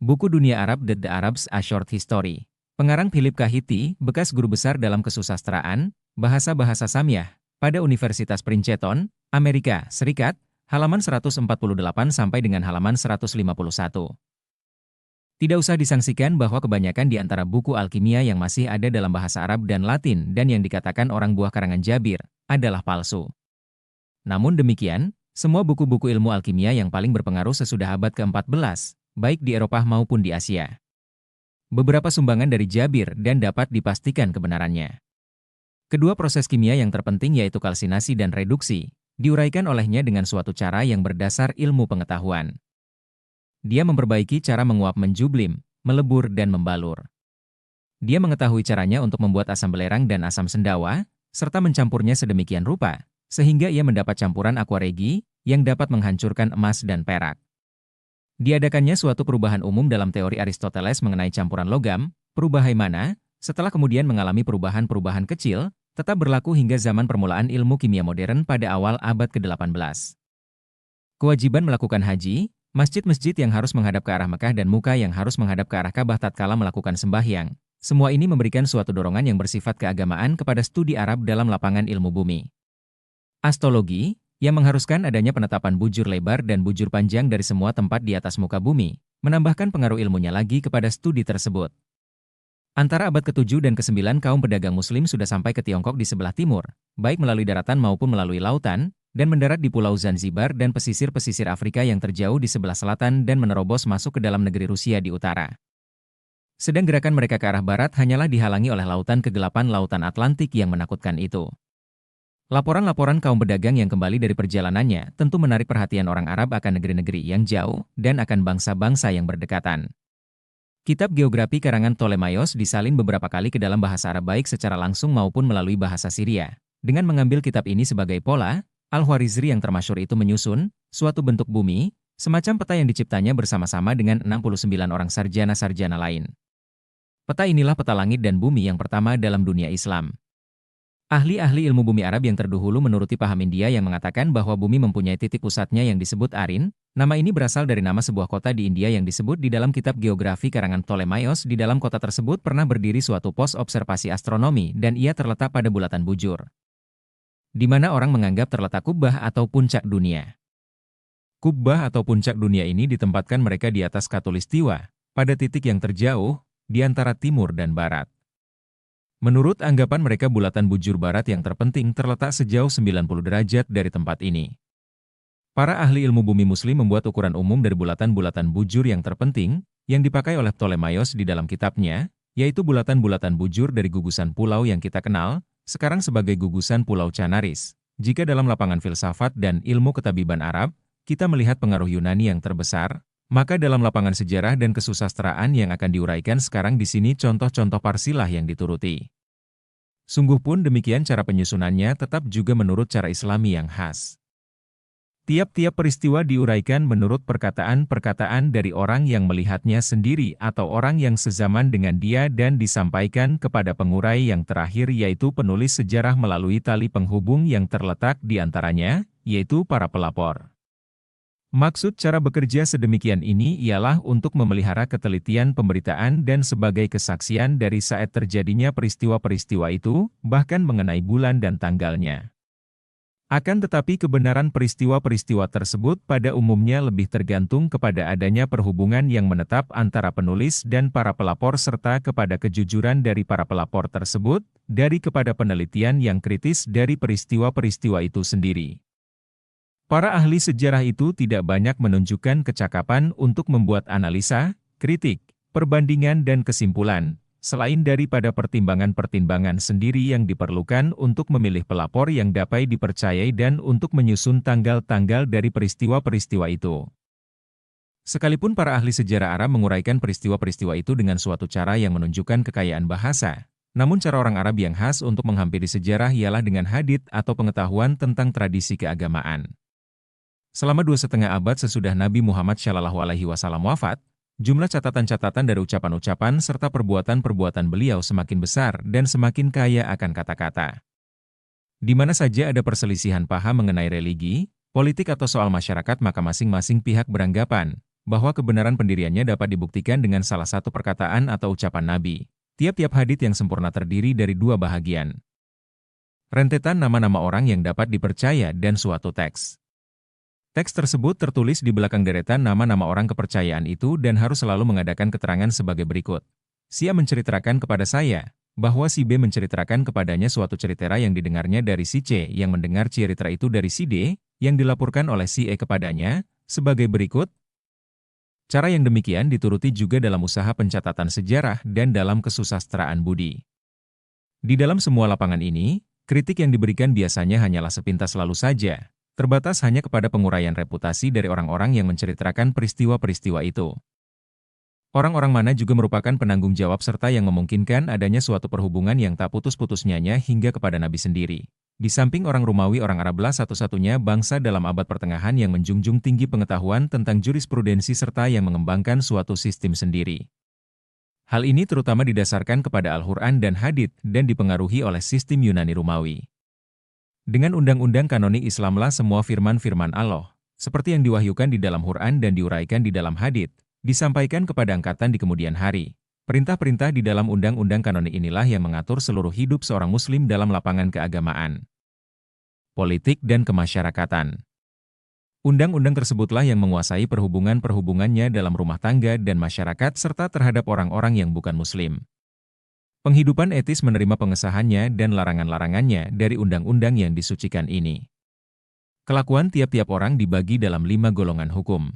Buku Dunia Arab The Arabs A Short History. Pengarang Philip Kahiti, bekas guru besar dalam kesusastraan, bahasa-bahasa Samyah, pada Universitas Princeton, Amerika Serikat, halaman 148 sampai dengan halaman 151. Tidak usah disangsikan bahwa kebanyakan di antara buku alkimia yang masih ada dalam bahasa Arab dan Latin dan yang dikatakan orang buah karangan Jabir, adalah palsu. Namun demikian, semua buku-buku ilmu alkimia yang paling berpengaruh sesudah abad ke-14, baik di Eropa maupun di Asia. Beberapa sumbangan dari Jabir dan dapat dipastikan kebenarannya. Kedua proses kimia yang terpenting yaitu kalsinasi dan reduksi, diuraikan olehnya dengan suatu cara yang berdasar ilmu pengetahuan. Dia memperbaiki cara menguap menjublim, melebur dan membalur. Dia mengetahui caranya untuk membuat asam belerang dan asam sendawa, serta mencampurnya sedemikian rupa, sehingga ia mendapat campuran aqua regia yang dapat menghancurkan emas dan perak. Diadakannya suatu perubahan umum dalam teori Aristoteles mengenai campuran logam, perubahan mana, setelah kemudian mengalami perubahan-perubahan kecil, tetap berlaku hingga zaman permulaan ilmu kimia modern pada awal abad ke-18. Kewajiban melakukan haji, masjid-masjid yang harus menghadap ke arah Mekah dan muka yang harus menghadap ke arah Ka'bah tatkala melakukan sembahyang, semua ini memberikan suatu dorongan yang bersifat keagamaan kepada studi Arab dalam lapangan ilmu bumi. Astrologi, yang mengharuskan adanya penetapan bujur lebar dan bujur panjang dari semua tempat di atas muka bumi, menambahkan pengaruh ilmunya lagi kepada studi tersebut. Antara abad ke-7 dan ke-9 kaum pedagang muslim sudah sampai ke Tiongkok di sebelah timur, baik melalui daratan maupun melalui lautan, dan mendarat di Pulau Zanzibar dan pesisir-pesisir Afrika yang terjauh di sebelah selatan dan menerobos masuk ke dalam negeri Rusia di utara. Sedang gerakan mereka ke arah barat hanyalah dihalangi oleh lautan kegelapan Lautan Atlantik yang menakutkan itu. Laporan-laporan kaum pedagang yang kembali dari perjalanannya tentu menarik perhatian orang Arab akan negeri-negeri yang jauh dan akan bangsa-bangsa yang berdekatan. Kitab geografi karangan Ptolemaios disalin beberapa kali ke dalam bahasa Arab baik secara langsung maupun melalui bahasa Syria. Dengan mengambil kitab ini sebagai pola, Al-Khwarizmi yang termasyhur itu menyusun suatu bentuk bumi, semacam peta yang diciptanya bersama-sama dengan 69 orang sarjana-sarjana lain. Peta inilah peta langit dan bumi yang pertama dalam dunia Islam. Ahli-ahli ilmu bumi Arab yang terdahulu menuruti paham India yang mengatakan bahwa bumi mempunyai titik pusatnya yang disebut Arin. Nama ini berasal dari nama sebuah kota di India yang disebut di dalam kitab geografi karangan Ptolemaios. Di dalam kota tersebut pernah berdiri suatu pos observasi astronomi dan ia terletak pada bulatan bujur, di mana orang menganggap terletak kubah atau puncak dunia. Kubah atau puncak dunia ini ditempatkan mereka di atas Khatulistiwa, pada titik yang terjauh, di antara timur dan barat. Menurut anggapan mereka bulatan bujur barat yang terpenting terletak sejauh 90 derajat dari tempat ini. Para ahli ilmu bumi muslim membuat ukuran umum dari bulatan-bulatan bujur yang terpenting, yang dipakai oleh Ptolemaios di dalam kitabnya, yaitu bulatan-bulatan bujur dari gugusan pulau yang kita kenal, sekarang sebagai gugusan Pulau Canaris. Jika dalam lapangan filsafat dan ilmu ketabiban Arab, kita melihat pengaruh Yunani yang terbesar, maka dalam lapangan sejarah dan kesusastraan yang akan diuraikan sekarang di sini contoh-contoh parsilah yang dituruti. Sungguh pun demikian cara penyusunannya tetap juga menurut cara Islami yang khas. Tiap-tiap peristiwa diuraikan menurut perkataan-perkataan dari orang yang melihatnya sendiri atau orang yang sezaman dengan dia dan disampaikan kepada pengurai yang terakhir yaitu penulis sejarah melalui tali penghubung yang terletak di antaranya, yaitu para pelapor. Maksud cara bekerja sedemikian ini ialah untuk memelihara ketelitian pemberitaan dan sebagai kesaksian dari saat terjadinya peristiwa-peristiwa itu, bahkan mengenai bulan dan tanggalnya. Akan tetapi kebenaran peristiwa-peristiwa tersebut pada umumnya lebih tergantung kepada adanya perhubungan yang menetap antara penulis dan para pelapor serta kepada kejujuran dari para pelapor tersebut, dari kepada penelitian yang kritis dari peristiwa-peristiwa itu sendiri. Para ahli sejarah itu tidak banyak menunjukkan kecakapan untuk membuat analisa, kritik, perbandingan dan kesimpulan, selain daripada pertimbangan-pertimbangan sendiri yang diperlukan untuk memilih pelapor yang dapat dipercayai dan untuk menyusun tanggal-tanggal dari peristiwa-peristiwa itu. Sekalipun para ahli sejarah Arab menguraikan peristiwa-peristiwa itu dengan suatu cara yang menunjukkan kekayaan bahasa, namun cara orang Arab yang khas untuk menghampiri sejarah ialah dengan hadits atau pengetahuan tentang tradisi keagamaan. Selama 2,5 abad sesudah Nabi Muhammad SAW wafat, jumlah catatan-catatan dari ucapan-ucapan serta perbuatan-perbuatan beliau semakin besar dan semakin kaya akan kata-kata. Di mana saja ada perselisihan paham mengenai religi, politik atau soal masyarakat maka masing-masing pihak beranggapan bahwa kebenaran pendiriannya dapat dibuktikan dengan salah satu perkataan atau ucapan Nabi. Tiap-tiap hadits yang sempurna terdiri dari dua bahagian. Rentetan nama-nama orang yang dapat dipercaya dan suatu teks. Teks tersebut tertulis di belakang deretan nama-nama orang kepercayaan itu dan harus selalu mengadakan keterangan sebagai berikut. Si A menceritakan kepada saya, bahwa si B menceritakan kepadanya suatu cerita yang didengarnya dari si C yang mendengar cerita itu dari si D, yang dilaporkan oleh si E kepadanya, sebagai berikut. Cara yang demikian dituruti juga dalam usaha pencatatan sejarah dan dalam kesusastraan budi. Di dalam semua lapangan ini, kritik yang diberikan biasanya hanyalah sepintas lalu saja, terbatas hanya kepada penguraian reputasi dari orang-orang yang menceritakan peristiwa-peristiwa itu. Orang-orang mana juga merupakan penanggung jawab serta yang memungkinkan adanya suatu perhubungan yang tak putus-putusnya hingga kepada Nabi sendiri. Di samping orang Romawi, orang Arablah satu-satunya bangsa dalam abad pertengahan yang menjunjung tinggi pengetahuan tentang jurisprudensi serta yang mengembangkan suatu sistem sendiri. Hal ini terutama didasarkan kepada Al-Quran dan Hadits dan dipengaruhi oleh sistem Yunani Romawi. Dengan undang-undang kanonik Islamlah semua firman-firman Allah, seperti yang diwahyukan di dalam Quran dan diuraikan di dalam Hadits, disampaikan kepada angkatan di kemudian hari. Perintah-perintah di dalam undang-undang kanonik inilah yang mengatur seluruh hidup seorang muslim dalam lapangan keagamaan, politik dan kemasyarakatan. Undang-undang tersebutlah yang menguasai perhubungan-perhubungannya dalam rumah tangga dan masyarakat serta terhadap orang-orang yang bukan muslim. Penghidupan etis menerima pengesahannya dan larangan-larangannya dari undang-undang yang disucikan ini. Kelakuan tiap-tiap orang dibagi dalam 5 golongan hukum.